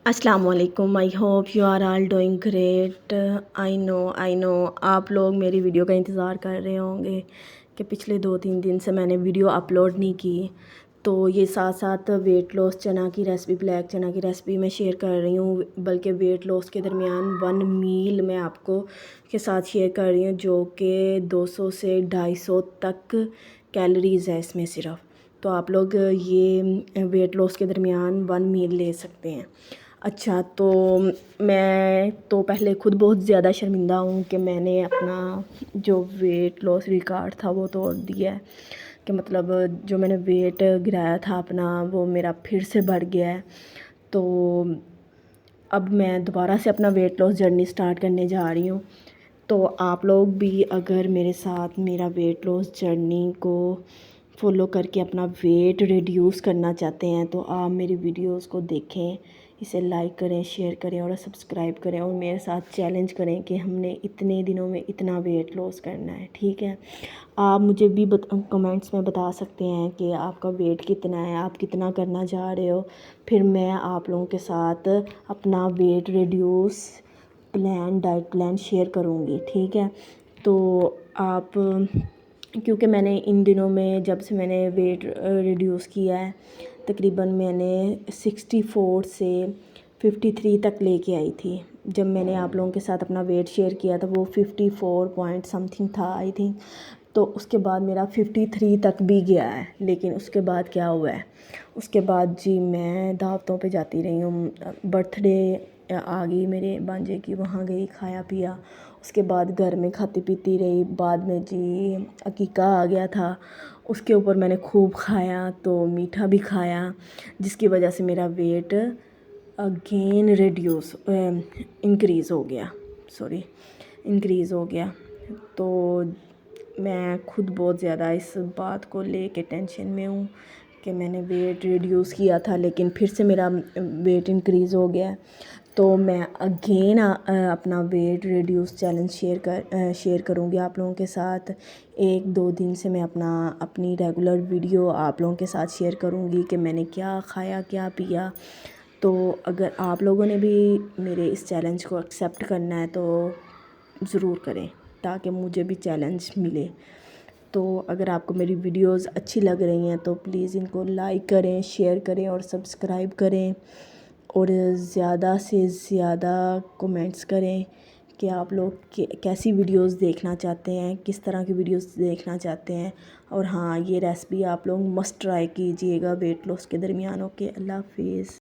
अस्सलाम वालेकुम। I hope you are all doing great. I know आप लोग मेरी वीडियो का इंतज़ार कर रहे होंगे कि पिछले 2-3 दिन से मैंने वीडियो अपलोड नहीं की। तो ये साथ साथ वेट लॉस चना की रेसिपी, ब्लैक चना की रेसिपी मैं शेयर कर रही हूँ, बल्कि वेट लॉस के दरमियान वन मील मैं आपको के साथ शेयर कर रही हूँ जो कि 200 से 250 तक कैलोरीज़ है इसमें सिर्फ। तो आप लोग ये वेट लॉस के दरमियान वन मील ले सकते हैं। अच्छा, तो मैं तो पहले ख़ुद बहुत ज़्यादा शर्मिंदा हूँ कि मैंने अपना जो वेट लॉस रिकॉर्ड था वो तोड़ दिया है, कि मतलब जो मैंने वेट गिराया था अपना वो मेरा फिर से बढ़ गया है। तो अब मैं दोबारा से अपना वेट लॉस जर्नी स्टार्ट करने जा रही हूँ। तो आप लोग भी अगर मेरे साथ मेरा वेट लॉस जर्नी को फॉलो करके अपना वेट रिड्यूस करना चाहते हैं तो आप मेरी वीडियोस को देखें, इसे लाइक करें, शेयर करें और सब्सक्राइब करें और मेरे साथ चैलेंज करें कि हमने इतने दिनों में इतना वेट लॉस करना है। ठीक है, आप मुझे भी कमेंट्स में बता सकते हैं कि आपका वेट कितना है, आप कितना करना चाह रहे हो। फिर मैं आप लोगों के साथ अपना weight reduce plan, diet plan share करूँगी। ठीक है, तो आप क्योंकि मैंने इन दिनों में जब से मैंने वेट रिड्यूस किया है तकरीबन मैंने 64 से 53 तक लेके आई थी। जब मैंने आप लोगों के साथ अपना वेट शेयर किया था वो 54 पॉइंट समथिंग था आई थिंक। तो उसके बाद मेरा 53 तक भी गया है। लेकिन उसके बाद क्या हुआ है, उसके बाद जी मैं दावतों पे जाती रही हूँ। बर्थडे आ गई मेरे भांजे की, वहाँ गई, खाया पिया। उसके बाद घर में खाती पीती रही। बाद में जी अकीका आ गया था, उसके ऊपर मैंने खूब खाया, तो मीठा भी खाया, जिसकी वजह से मेरा वेट अगेन रिड्यूस इंक्रीज़ हो गया, इंक्रीज़ हो गया। तो मैं खुद बहुत ज़्यादा इस बात को लेके टेंशन में हूँ कि मैंने वेट रिड्यूस किया था लेकिन फिर से मेरा वेट इंक्रीज़ हो गया। तो मैं अगेन अपना वेट रिड्यूस चैलेंज शेयर करूँगी आप लोगों के साथ। 1-2 दिन से मैं अपनी रेगुलर वीडियो आप लोगों के साथ शेयर करूँगी कि मैंने क्या खाया, क्या पिया। तो अगर आप लोगों ने भी मेरे इस चैलेंज को एक्सेप्ट करना है तो ज़रूर करें, ताकि मुझे भी चैलेंज मिले। तो अगर आपको मेरी वीडियोस अच्छी लग रही हैं तो प्लीज़ इनको लाइक करें, शेयर करें और सब्सक्राइब करें और ज़्यादा से ज़्यादा कमेंट्स करें कि आप लोग कैसी वीडियोस देखना चाहते हैं, किस तरह की वीडियोस देखना चाहते हैं। और हाँ, ये रेसिपी आप लोग मस्ट ट्राई कीजिएगा वेट लॉस के दरमियान। ओके, अल्लाह हाफिज़।